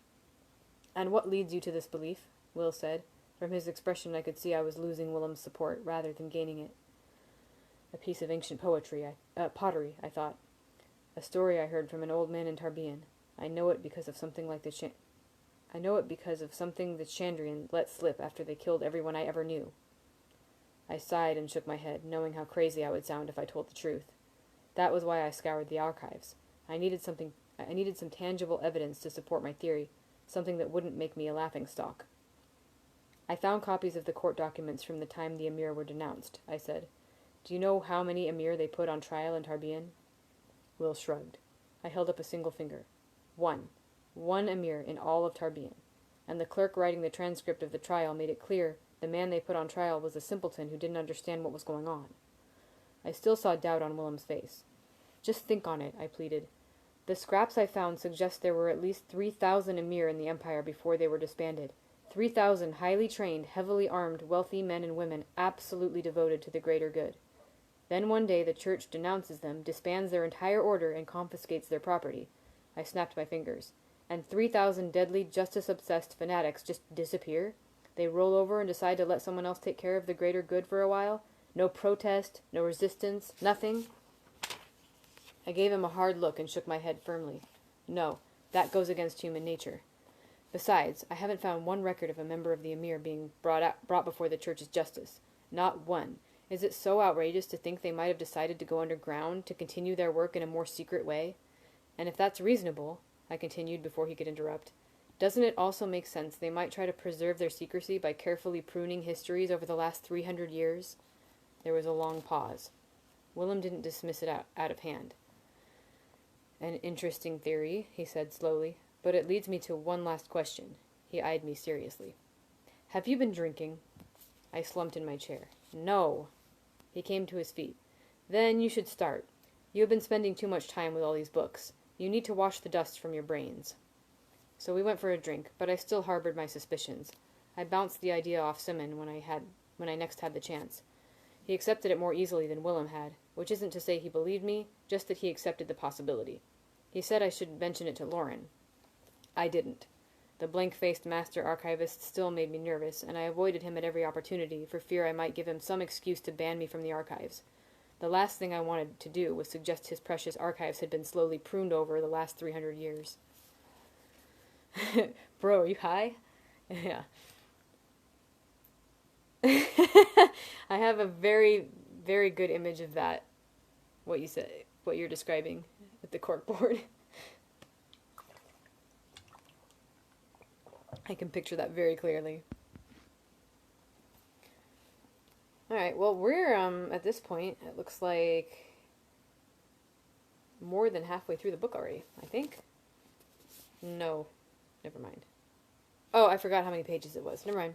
And what leads you to this belief? Will said. From his expression I could see I was losing Willem's support rather than gaining it. A piece of ancient pottery, I thought. A story I heard from an old man in Tarbean. I know it because of something like the I know it because of something the Chandrian let slip after they killed everyone I ever knew. I sighed and shook my head, knowing how crazy I would sound if I told the truth. That was why I scoured the archives. I needed some tangible evidence to support my theory, something that wouldn't make me a laughingstock. I found copies of the court documents from the time the Emir were denounced, I said. Do you know how many Emir they put on trial in Tarbian? Will shrugged. I held up a single finger. One. One Emir in all of Tarbian. And the clerk writing the transcript of the trial made it clear the man they put on trial was a simpleton who didn't understand what was going on. I still saw doubt on Willem's face. Just think on it, I pleaded. The scraps I found suggest there were at least 3,000 Emir in the Empire before they were disbanded. 3,000 highly trained, heavily armed, wealthy men and women absolutely devoted to the greater good. Then one day the church denounces them, disbands their entire order, and confiscates their property. I snapped my fingers. And 3,000 deadly, justice-obsessed fanatics just disappear? They roll over and decide to let someone else take care of the greater good for a while? No protest, no resistance, nothing? I gave him a hard look and shook my head firmly. No, that goes against human nature. Besides, I haven't found one record of a member of the Emir being brought before the church's justice. Not one. Is it so outrageous to think they might have decided to go underground to continue their work in a more secret way? And if that's reasonable, I continued before he could interrupt, doesn't it also make sense they might try to preserve their secrecy by carefully pruning histories over the last 300 years? There was a long pause. Willem didn't dismiss it out of hand. An interesting theory, he said slowly, but it leads me to one last question. He eyed me seriously. Have you been drinking? I slumped in my chair. No. He came to his feet. Then you should start. You have been spending too much time with all these books. You need to wash the dust from your brains. So we went for a drink, but I still harbored my suspicions. I bounced the idea off Simon when I next had the chance. He accepted it more easily than Willem had, which isn't to say he believed me, just that he accepted the possibility. He said I should mention it to Lauren. I didn't. The blank-faced master archivist still made me nervous, and I avoided him at every opportunity for fear I might give him some excuse to ban me from the archives. The last thing I wanted to do was suggest his precious archives had been slowly pruned over the last 300 years. Bro, are you high? Yeah. I have a very, very good image of that, what you said, what you're describing with the corkboard. I can picture that very clearly. Alright, well, we're, at this point, it looks like more than halfway through the book already, I think. No, never mind. Oh, I forgot how many pages it was. Never mind.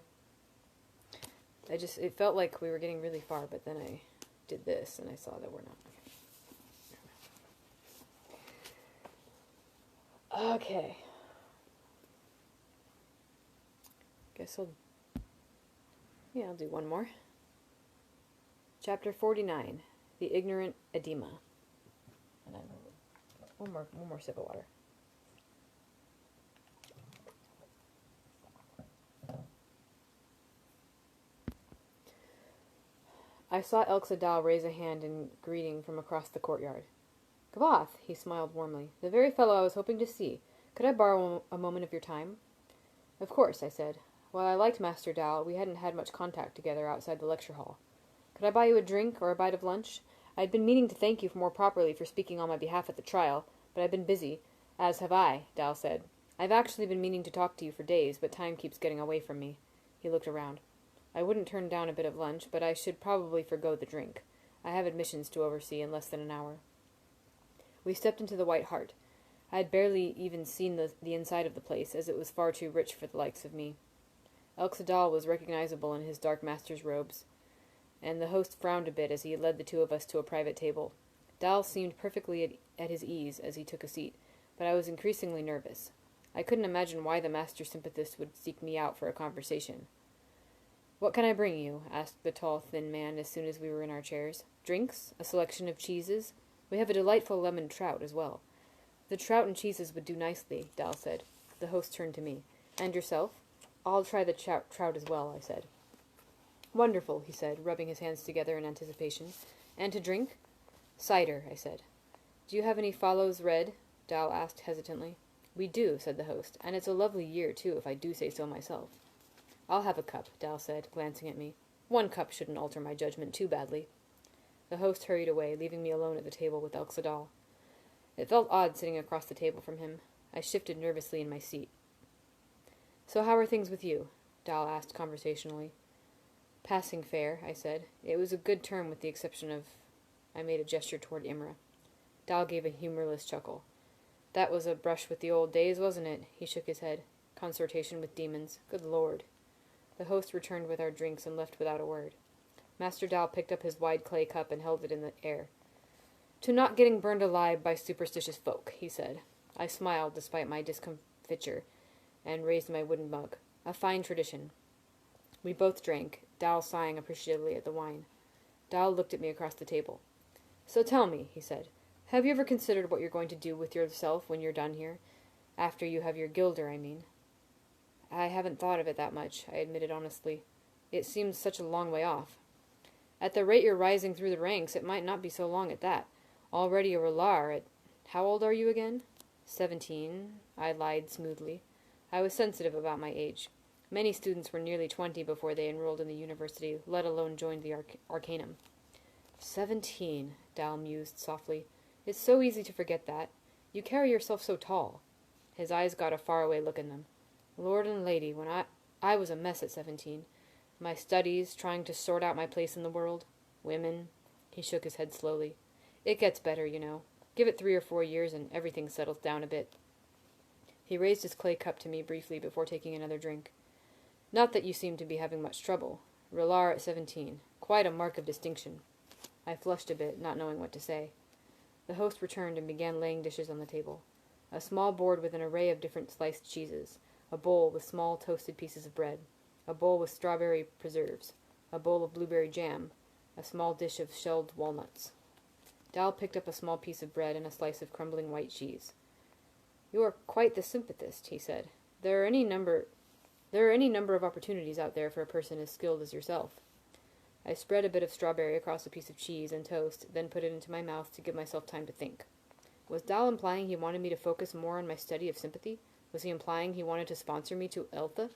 It felt like we were getting really far, but then I did this, and I saw that we're not. Okay. Guess I'll do one more. Chapter 49, The Ignorant Edema. And then one more sip of water. I saw Elxadal raise a hand in greeting from across the courtyard. Gavath, he smiled warmly. The very fellow I was hoping to see. Could I borrow a moment of your time? Of course, I said. While I liked Master Dal, we hadn't had much contact together outside the lecture hall. Could I buy you a drink or a bite of lunch? I had been meaning to thank you more properly for speaking on my behalf at the trial, but I've been busy. As have I, Dal said. I've actually been meaning to talk to you for days, but time keeps getting away from me. He looked around. I wouldn't turn down a bit of lunch, but I should probably forgo the drink. I have admissions to oversee in less than an hour. We stepped into the White Hart. I had barely even seen the inside of the place, as it was far too rich for the likes of me. Elxadal was recognizable in his dark master's robes, and the host frowned a bit as he led the two of us to a private table. Dal seemed perfectly at his ease as he took a seat, but I was increasingly nervous. I couldn't imagine why the master sympathist would seek me out for a conversation. What can I bring you? Asked the tall, thin man as soon as we were in our chairs. Drinks? A selection of cheeses? We have a delightful lemon trout as well. The trout and cheeses would do nicely, Dal said. The host turned to me. And yourself? I'll try the trout as well, I said. Wonderful, he said, rubbing his hands together in anticipation. And to drink? Cider, I said. Do you have any Follows Red? Dal asked hesitantly. We do, said the host, and it's a lovely year, too, if I do say so myself. I'll have a cup, Dal said, glancing at me. 1 cup shouldn't alter my judgment too badly. The host hurried away, leaving me alone at the table with Elxadal. It felt odd sitting across the table from him. I shifted nervously in my seat. So how are things with you? Dal asked conversationally. Passing fair, I said. It was a good term with the exception of... I made a gesture toward Imra. Dal gave a humorless chuckle. That was a brush with the old days, wasn't it? He shook his head. Consortation with demons. Good Lord. The host returned with our drinks and left without a word. Master Dal picked up his wide clay cup and held it in the air. To not getting burned alive by superstitious folk, he said. I smiled despite my discomfiture and raised my wooden mug. A fine tradition. We both drank, Dal sighing appreciatively at the wine. Dal looked at me across the table. So tell me, he said, have you ever considered what you're going to do with yourself when you're done here? After you have your gilder, I mean. I haven't thought of it that much, I admitted honestly. It seems such a long way off. At the rate you're rising through the ranks, it might not be so long at that. Already a Relar at... How old are you again? 17, I lied smoothly. I was sensitive about my age. Many students were nearly 20 before they enrolled in the university, let alone joined the Arcanum. 17, Dal mused softly. It's so easy to forget that. You carry yourself so tall. His eyes got a faraway look in them. Lord and lady, when I was a mess at 17. My studies, trying to sort out my place in the world. Women. He shook his head slowly. It gets better, you know. Give it 3 or 4 years and everything settles down a bit. He raised his clay cup to me briefly before taking another drink. Not that you seem to be having much trouble. Relar at 17. Quite a mark of distinction. I flushed a bit, not knowing what to say. The host returned and began laying dishes on the table. A small board with an array of different sliced cheeses. A bowl with small toasted pieces of bread. A bowl with strawberry preserves. A bowl of blueberry jam. A small dish of shelled walnuts. Dal picked up a small piece of bread and a slice of crumbling white cheese. You are quite the sympathist, he said. There are any number of opportunities out there for a person as skilled as yourself. I spread a bit of strawberry across a piece of cheese and toast, then put it into my mouth to give myself time to think. Was Dal implying he wanted me to focus more on my study of sympathy? Was he implying he wanted to sponsor me to Eltha?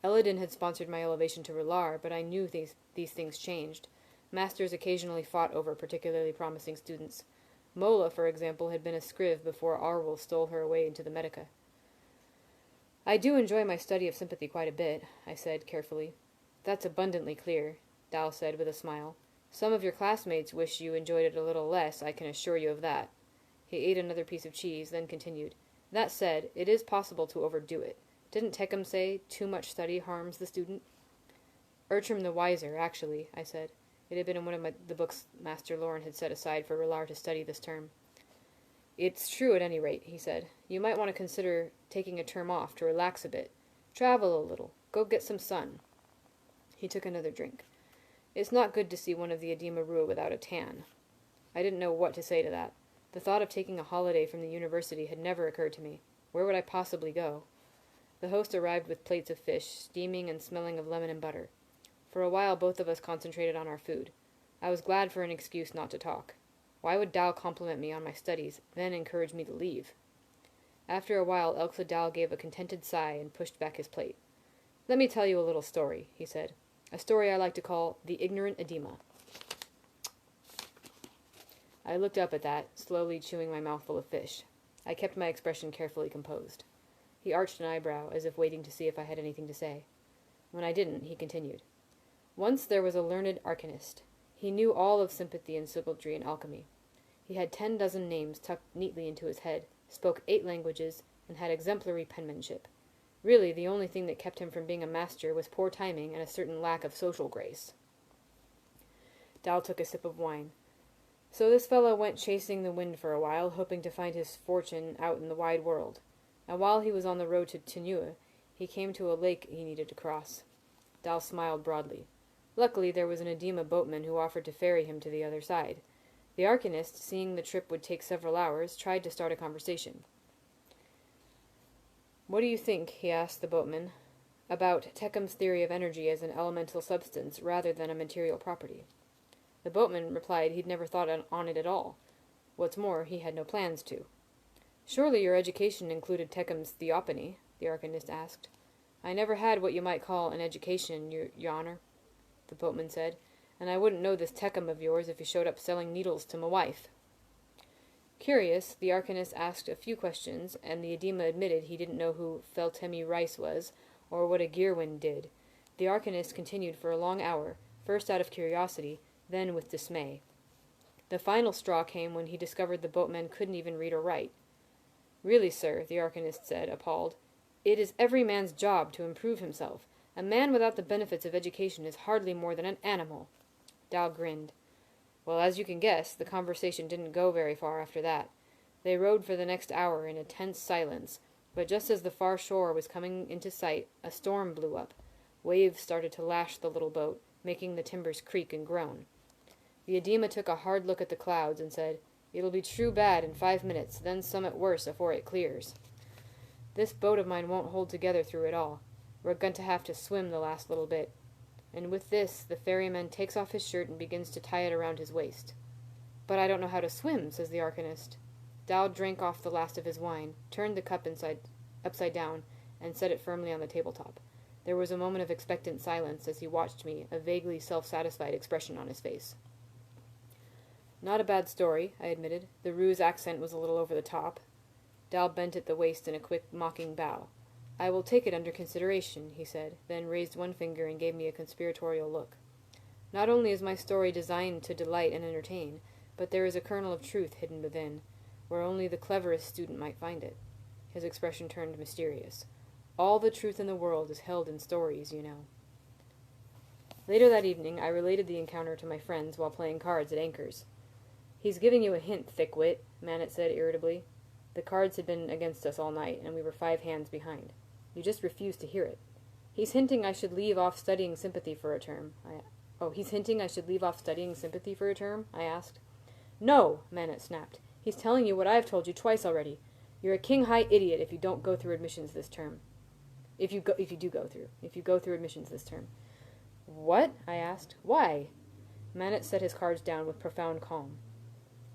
Eladin had sponsored my elevation to Relar, but I knew these things changed. Masters occasionally fought over particularly promising students. Mola, for example, had been a scriv before Arwol stole her away into the Medica. I do enjoy my study of sympathy quite a bit, I said carefully. That's abundantly clear, Dal said with a smile. Some of your classmates wish you enjoyed it a little less, I can assure you of that. He ate another piece of cheese, then continued. That said, it is possible to overdo it. Didn't Tecum say, too much study harms the student? Urtrim the Wiser, actually, I said. It had been in one of the books Master Lorn had set aside for Relar to study this term. It's true at any rate, he said. You might want to consider taking a term off to relax a bit. Travel a little. Go get some sun. He took another drink. It's not good to see one of the Edema Rua without a tan. I didn't know what to say to that. The thought of taking a holiday from the university had never occurred to me. Where would I possibly go? The host arrived with plates of fish, steaming and smelling of lemon and butter. For a while both of us concentrated on our food. I was glad for an excuse not to talk. Why would Dal compliment me on my studies, then encourage me to leave? After a while Elxadal gave a contented sigh and pushed back his plate. Let me tell you a little story, he said. A story I like to call The Ignorant Edema. I looked up at that, slowly chewing my mouthful of fish. I kept my expression carefully composed. He arched an eyebrow, as if waiting to see if I had anything to say. When I didn't, he continued. Once there was a learned arcanist. He knew all of sympathy and sybildry and alchemy. He had 10 dozen names tucked neatly into his head, spoke 8 languages, and had exemplary penmanship. Really, the only thing that kept him from being a master was poor timing and a certain lack of social grace. Dal took a sip of wine. So this fellow went chasing the wind for a while, hoping to find his fortune out in the wide world. And while he was on the road to Tenua, he came to a lake he needed to cross. Dal smiled broadly. Luckily, there was an Edema boatman who offered to ferry him to the other side. The Arcanist, seeing the trip would take several hours, tried to start a conversation. What do you think, he asked the boatman, about Tecum's theory of energy as an elemental substance rather than a material property? The boatman replied he'd never thought on it at all. What's more, he had no plans to. Surely your education included Teckham's Theophany, the Arcanist asked. I never had what you might call an education, your honor, the boatman said, and I wouldn't know this Teckham of yours if he showed up selling needles to my wife. Curious, the Arcanist asked a few questions, and the Edema admitted he didn't know who Feltemi Rice was, or what a Gearwind did. The Arcanist continued for a long hour, first out of curiosity, then with dismay. The final straw came when he discovered the boatmen couldn't even read or write. Really, sir, the Arcanist said, appalled, it is every man's job to improve himself. A man without the benefits of education is hardly more than an animal. Dal grinned. Well, as you can guess, the conversation didn't go very far after that. They rowed for the next hour in a tense silence, but just as the far shore was coming into sight, a storm blew up. Waves started to lash the little boat, making the timbers creak and groan. The Edema took a hard look at the clouds and said, It'll be true bad in 5 minutes, then summat worse afore it clears. This boat of mine won't hold together through it all. We're going to have to swim the last little bit. And with this, the ferryman takes off his shirt and begins to tie it around his waist. But I don't know how to swim, says the Arcanist. Dal drank off the last of his wine, turned the cup upside down, and set it firmly on the tabletop. There was a moment of expectant silence as he watched me, a vaguely self-satisfied expression on his face. Not a bad story, I admitted. The Ruse accent was a little over the top. Dal bent at the waist in a quick, mocking bow. I will take it under consideration, he said, then raised one finger and gave me a conspiratorial look. Not only is my story designed to delight and entertain, but there is a kernel of truth hidden within, where only the cleverest student might find it. His expression turned mysterious. All the truth in the world is held in stories, you know. Later that evening, I related the encounter to my friends while playing cards at Anchor's. He's giving you a hint, Thickwit, Manet said irritably. The cards had been against us all night, and we were 5 hands behind. You just refused to hear it. He's hinting I should leave off studying sympathy for a term. He's hinting I should leave off studying sympathy for a term? I asked. No, Manet snapped. He's telling you what I've told you twice already. You're a king-high idiot if you don't go through admissions this term. If you go through admissions this term. What? I asked. Why? Manet set his cards down with profound calm.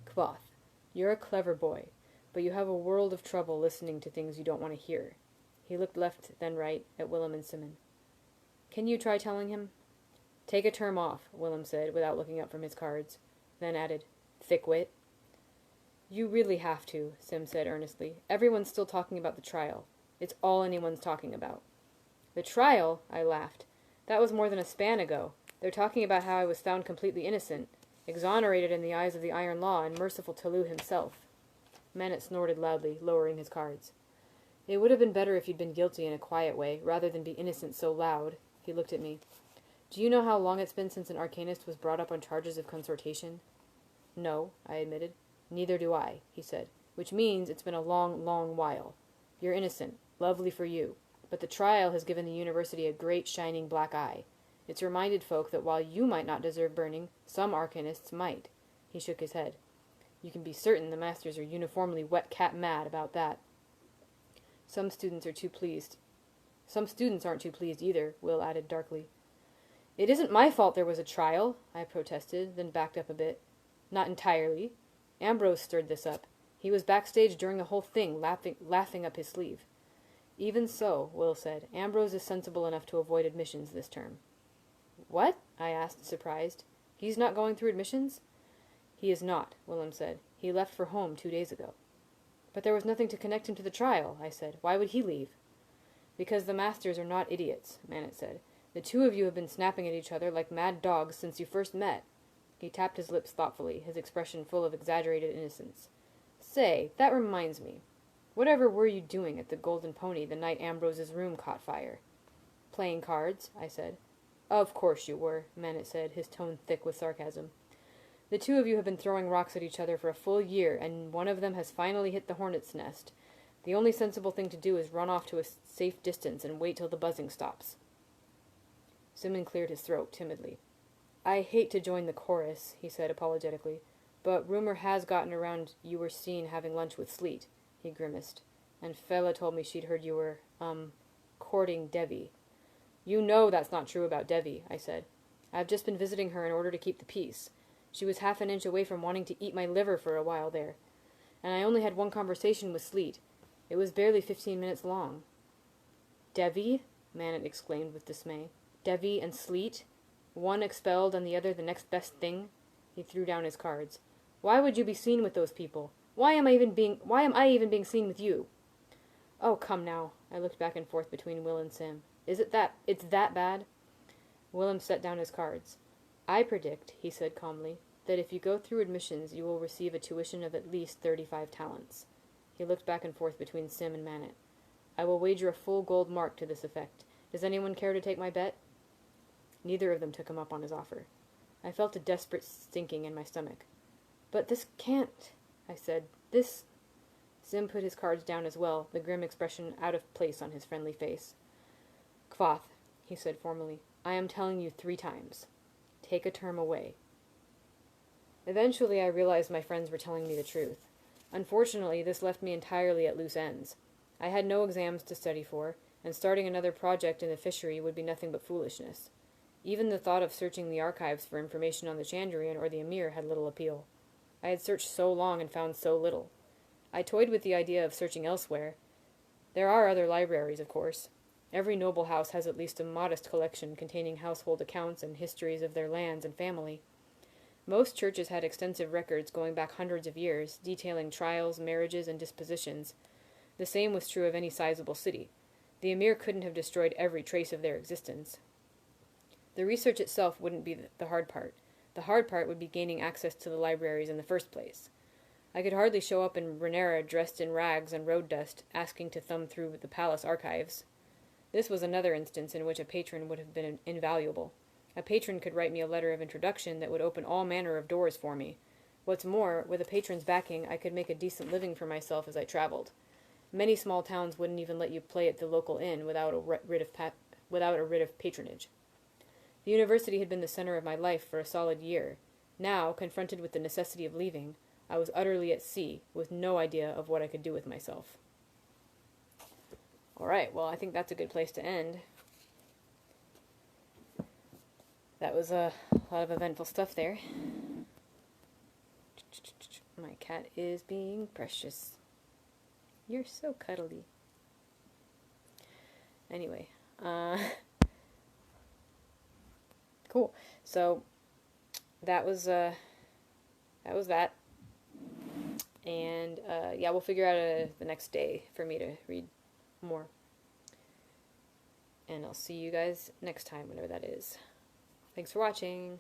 Quoth, you're a clever boy, but you have a world of trouble listening to things you don't want to hear. He looked left, then right, at Willem and Simon. Can you try telling him? Take a term off, Willem said, without looking up from his cards, then added, Thickwit. You really have to, Sim said earnestly. Everyone's still talking about the trial. It's all anyone's talking about. The trial? I laughed. That was more than a span ago. They're talking about how I was found completely innocent, exonerated in the eyes of the iron law and merciful Talou himself. Manet snorted loudly, lowering his cards. It would have been better if you'd been guilty in a quiet way, rather than be innocent so loud. He looked at me. Do you know how long it's been since an arcanist was brought up on charges of consortation? No, I admitted. Neither do I, he said, which means it's been a long, long while. You're innocent. Lovely for you. But the trial has given the university a great shining black eye. It's reminded folk that while you might not deserve burning, some arcanists might. He shook his head. You can be certain the masters are uniformly wet-cat mad about that. Some students aren't too pleased either, Will added darkly. It isn't my fault there was a trial, I protested, then backed up a bit. Not entirely. Ambrose stirred this up. He was backstage during the whole thing, laughing up his sleeve. Even so, Will said, Ambrose is sensible enough to avoid admissions this term. What? I asked, surprised. He's not going through admissions? He is not, Willem said. He left for home 2 days ago. But there was nothing to connect him to the trial, I said. Why would he leave? Because the masters are not idiots, Manet said. The two of you have been snapping at each other like mad dogs since you first met. He tapped his lips thoughtfully, his expression full of exaggerated innocence. Say, that reminds me. Whatever were you doing at the Golden Pony the night Ambrose's room caught fire? Playing cards, I said. Of course you were, Manet said, his tone thick with sarcasm. The two of you have been throwing rocks at each other for a full year, and one of them has finally hit the hornet's nest. The only sensible thing to do is run off to a safe distance and wait till the buzzing stops. Simon cleared his throat timidly. I hate to join the chorus, he said apologetically, but rumor has gotten around you were seen having lunch with Sleet, he grimaced, and Fela told me she'd heard you were, courting Devi. You know that's not true about Devi, I said. I've just been visiting her in order to keep the peace. She was half an inch away from wanting to eat my liver for a while there. and I only had one conversation with Sleet. It was barely 15 minutes long. Devi? Manet exclaimed with dismay. Devi and Sleet? One expelled and the other the next best thing? He threw down his cards. Why would you be seen with those people? Why am I even being seen with you? Oh, come now. I looked back and forth between Will and Sim. It's that bad? Willem set down his cards. I predict, he said calmly, that if you go through admissions, you will receive a tuition of at least 35 talents. He looked back and forth between Sim and Manet. I will wager a full gold mark to this effect. Does anyone care to take my bet? Neither of them took him up on his offer. I felt a desperate sinking in my stomach. But this can't, I said. This... Sim put his cards down as well, the grim expression out of place on his friendly face. Kvath, he said formally, I am telling you 3 times. Take a term away. Eventually I realized my friends were telling me the truth. Unfortunately, this left me entirely at loose ends. I had no exams to study for, and starting another project in the fishery would be nothing but foolishness. Even the thought of searching the archives for information on the Chandrian or the Emir had little appeal. I had searched so long and found so little. I toyed with the idea of searching elsewhere. There are other libraries, of course. Every noble house has at least a modest collection containing household accounts and histories of their lands and family. Most churches had extensive records going back hundreds of years, detailing trials, marriages, and dispositions. The same was true of any sizable city. The Emir couldn't have destroyed every trace of their existence. The research itself wouldn't be the hard part. The hard part would be gaining access to the libraries in the first place. I could hardly show up in Renera dressed in rags and road dust, asking to thumb through the palace archives. This was another instance in which a patron would have been invaluable. A patron could write me a letter of introduction that would open all manner of doors for me. What's more, with a patron's backing, I could make a decent living for myself as I traveled. Many small towns wouldn't even let you play at the local inn without a writ of patronage. The university had been the center of my life for a solid year. Now, confronted with the necessity of leaving, I was utterly at sea, with no idea of what I could do with myself. Alright, well, I think that's a good place to end. That was a lot of eventful stuff there. My cat is being precious. You're so cuddly. Anyway, cool. So, that was that. And, yeah, we'll figure out the next day for me to read more. And I'll see you guys next time, whenever that is. Thanks for watching.